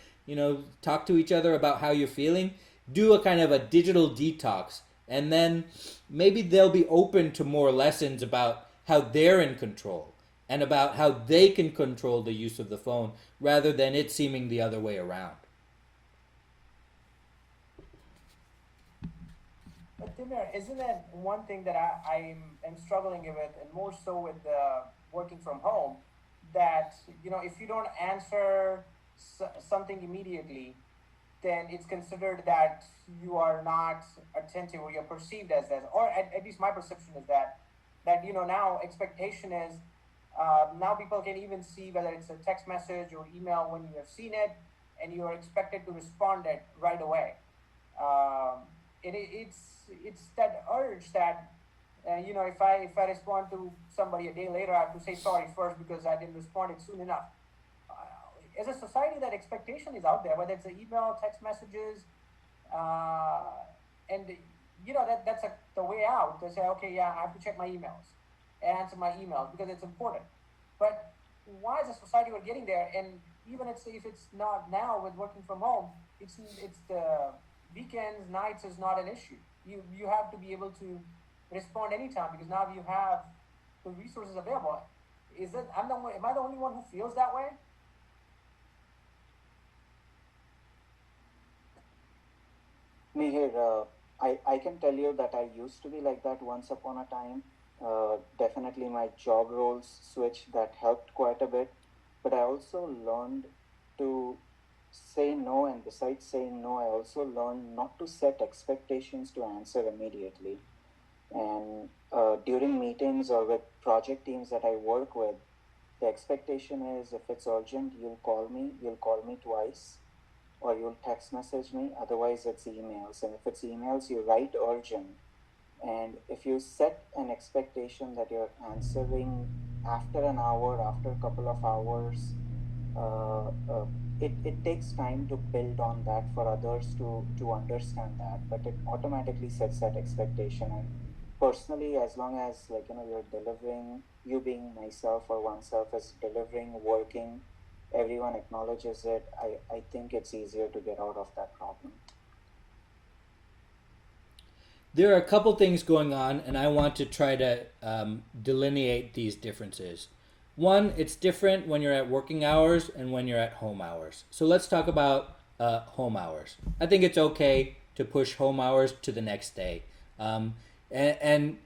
Talk to each other about how you're feeling. Do a kind of a digital detox. And then maybe they'll be open to more lessons about how they're in control and about how they can control the use of the phone rather than it seeming the other way around. But Timur, isn't that one thing that I'm struggling with, and more so with working from home, that if you don't answer something immediately, then it's considered that you are not attentive, or you're perceived as that, or at least my perception is that now expectation is now people can even see whether it's a text message or email when you have seen it, and you are expected to respond it right away. It's that urge that if I respond to somebody a day later, I have to say sorry first because I didn't respond it soon enough. As a society, that expectation is out there, whether it's an email, text messages, and that's the way out. They say, okay, yeah, I have to check my emails, answer my emails because it's important. But why as a society we're getting there? And even if it's not now with working from home, it's the weekends, nights is not an issue. You have to be able to respond anytime because now you have the resources available. Am I the only one who feels that way? Mihir, I can tell you that I used to be like that once upon a time. Definitely my job roles switched, that helped quite a bit. But I also learned to say no, and besides saying no, I also learned not to set expectations to answer immediately. And during meetings or with project teams that I work with, the expectation is if it's urgent, you'll call me twice, or you'll text message me, otherwise it's emails. And if it's emails, you write urgent. And if you set an expectation that you're answering after an hour, after a couple of hours, it takes time to build on that for others to understand that, but it automatically sets that expectation. And personally, as long as you're delivering, you being myself or oneself is delivering, working, everyone acknowledges it, I think it's easier to get out of that problem. There are a couple things going on, and I want to try to delineate these differences. One, it's different when you're at working hours and when you're at home hours. So let's talk about home hours. I think it's okay to push home hours to the next day. And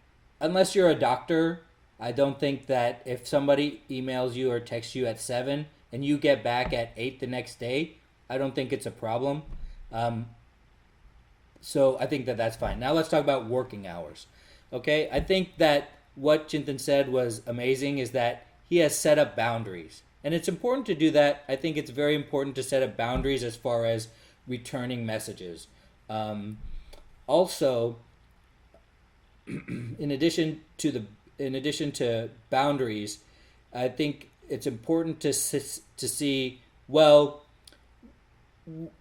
unless you're a doctor, I don't think that if somebody emails you or texts you at 7 and you get back at 8 the next day, I don't think it's a problem. So I think that that's fine. Now let's talk about working hours. Okay, I think that what Chintan said was amazing is that he has set up boundaries. And it's important to do that. I think it's very important to set up boundaries as far as returning messages. Also, in addition to boundaries, I think it's important to see, well,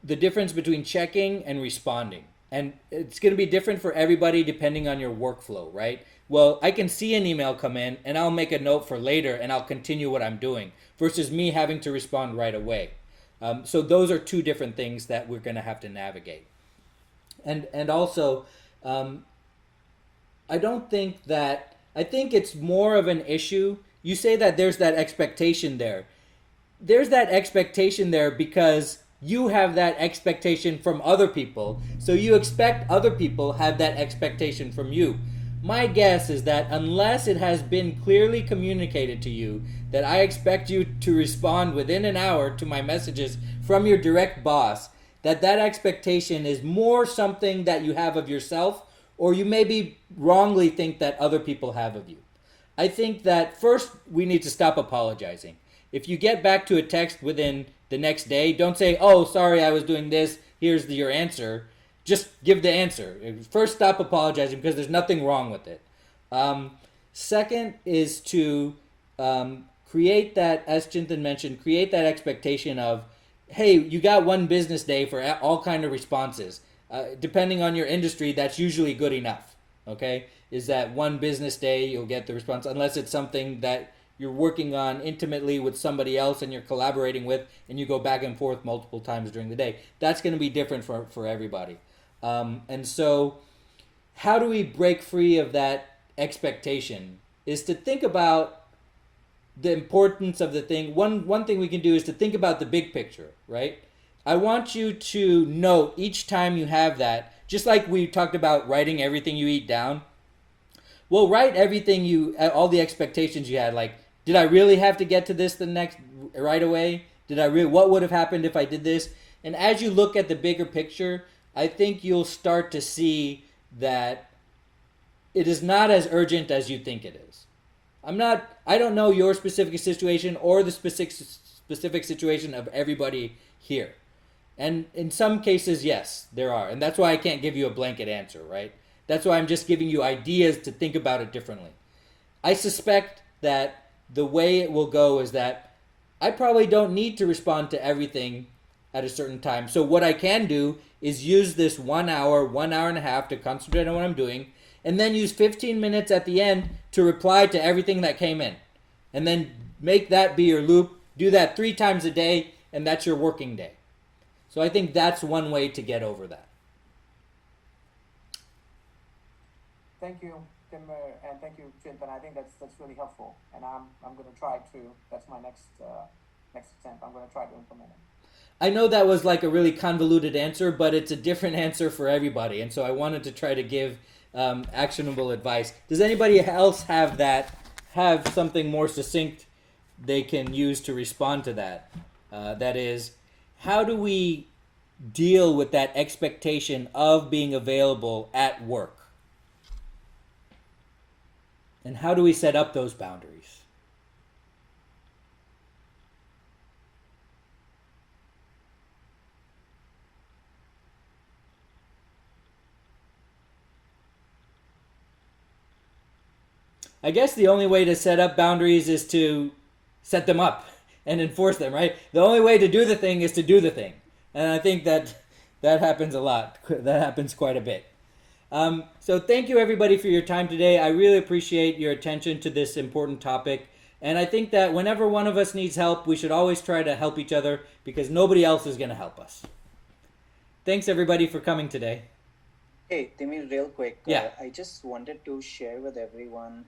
the difference between checking and responding. And it's going to be different for everybody depending on your workflow, right? Well, I can see an email come in and I'll make a note for later and I'll continue what I'm doing versus me having to respond right away. So those are two different things that we're going to have to navigate. And also, I think it's more of an issue. You say that there's that expectation there. There's that expectation there because you have that expectation from other people. So you expect other people have that expectation from you. My guess is that unless it has been clearly communicated to you that I expect you to respond within an hour to my messages from your direct boss, that expectation is more something that you have of yourself or you maybe wrongly think that other people have of you. I think that first we need to stop apologizing. If you get back to a text within the next day, don't say, "Oh, sorry, I was doing this. Here's your answer." Just give the answer. First, stop apologizing because there's nothing wrong with it. Second is to create that, as Chintan mentioned, create that expectation of, hey, you got one business day for all kind of responses. Depending on your industry, that's usually good enough. Okay, is that one business day you'll get the response, unless it's something that you're working on intimately with somebody else and you're collaborating with, and you go back and forth multiple times during the day. That's going to be different for everybody. And so, how do we break free of that expectation? Is to think about the importance of the thing. One thing we can do is to think about the big picture, right? I want you to note each time you have that, just like we talked about writing everything you eat down. Well, write everything all the expectations you had. Like, did I really have to get to this right away? What would have happened if I did this? And as you look at the bigger picture, I think you'll start to see that it is not as urgent as you think it is. I don't know your specific situation or the specific situation of everybody here. And in some cases, yes, there are. And that's why I can't give you a blanket answer, right? That's why I'm just giving you ideas to think about it differently. I suspect that the way it will go is that I probably don't need to respond to everything at a certain time. So what I can do is use this 1 hour, 1 hour and a half to concentrate on what I'm doing, and then use 15 minutes at the end to reply to everything that came in. And then make that be your loop. Do that 3 times a day, and that's your working day. So I think that's one way to get over that. Thank you, Tim, and thank you, Chintan. I think that's really helpful, and I'm going to try to. That's my next attempt. I'm going to try to implement it. I know that was like a really convoluted answer, but it's a different answer for everybody, and so I wanted to try to give actionable advice. Does anybody else have something more succinct they can use to respond to that? That is, how do we deal with that expectation of being available at work? And how do we set up those boundaries? I guess the only way to set up boundaries is to set them up and enforce them, right? The only way to do the thing is to do the thing. And I think that happens a lot. That happens quite a bit. So thank you everybody for your time today. I really appreciate your attention to this important topic. And I think that whenever one of us needs help, we should always try to help each other because nobody else is going to help us. Thanks everybody for coming today. Hey, Timmy, real quick. Yeah. I just wanted to share with everyone,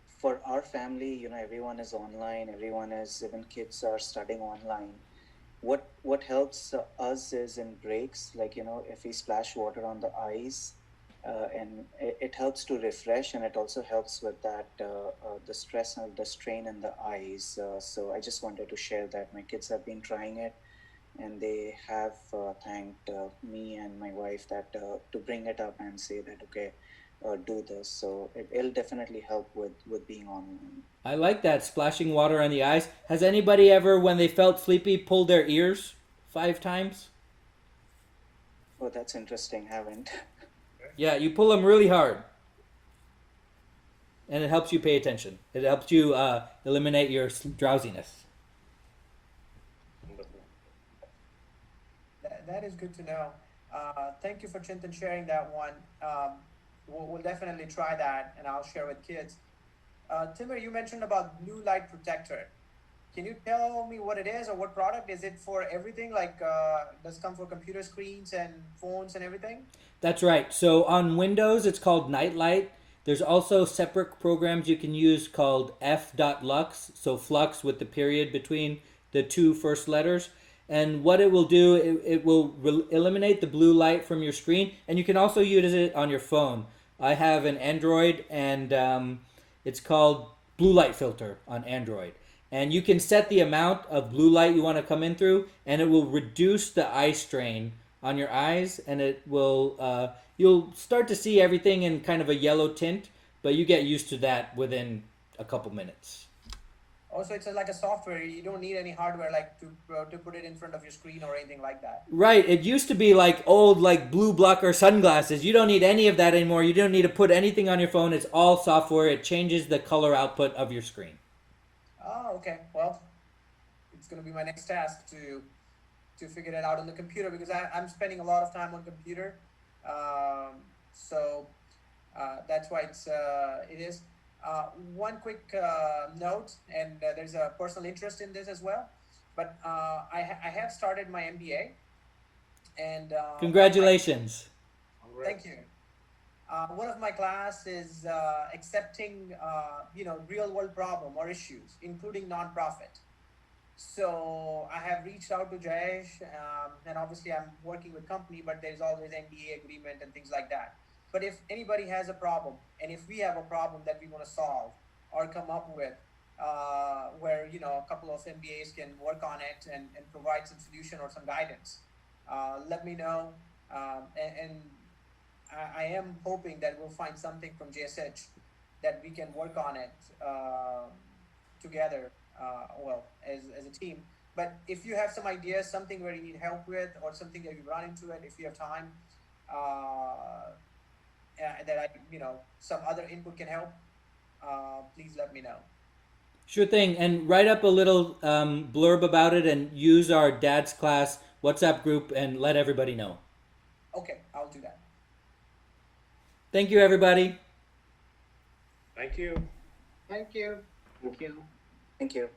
for our family, everyone is online, even kids are studying online. What helps us is in breaks, like, if we splash water on the eyes, and it helps to refresh, and it also helps with that, the stress and the strain in the eyes. So I just wanted to share that. My kids have been trying it, and they have thanked me and my wife that to bring it up and say that, okay, do this. So it'll definitely help with being online. I like that, splashing water on the eyes. Has anybody ever, when they felt sleepy, pulled their ears 5 times? Oh, that's interesting. Haven't. Yeah, you pull them really hard. And it helps you pay attention. It helps you eliminate your drowsiness. That is good to know. Thank you for Chintan sharing that one. We'll definitely try that, and I'll share with kids. Timur, you mentioned about blue light protector. Can you tell me what it is or what product? Is it for everything? Like, does it come for computer screens and phones and everything? That's right. So on Windows, it's called Nightlight. There's also separate programs you can use called f.lux, so flux with the period between the 2 first letters. And what it will do, it will eliminate the blue light from your screen, and you can also use it on your phone. I have an Android, and it's called Blue Light Filter on Android. And you can set the amount of blue light you want to come in through, and it will reduce the eye strain on your eyes, and it will you'll start to see everything in kind of a yellow tint, but you get used to that within a couple minutes. Also, it's like a software. You don't need any hardware like to put it in front of your screen or anything like that. Right. It used to be like old like blue blocker sunglasses. You don't need any of that anymore. You don't need to put anything on your phone. It's all software. It changes the color output of your screen. Oh, okay. Well, it's going to be my next task to figure it out on the computer, because I'm spending a lot of time on computer. So that's why it is. One quick note, and there's a personal interest in this as well, but I have started my MBA, and Congratulations. thank you. One of my class is accepting real world problem or issues, including nonprofit. So I have reached out to Jayesh, and obviously I'm working with company, but there's always NDA agreement and things like that. But if anybody has a problem, and if we have a problem that we want to solve or come up with, where a couple of MBAs can work on it and provide some solution or some guidance, let me know. And I am hoping that we'll find something from JSH that we can work on it together, as a team. But if you have some ideas, something where you need help with, or something that you run into it, if you have time, that some other input can help, please let me know. Sure thing. And write up a little blurb about it and use our dad's class WhatsApp group and let everybody know. Okay, I'll do that. Thank you, everybody. Thank you. Thank you. Thank you. Thank you.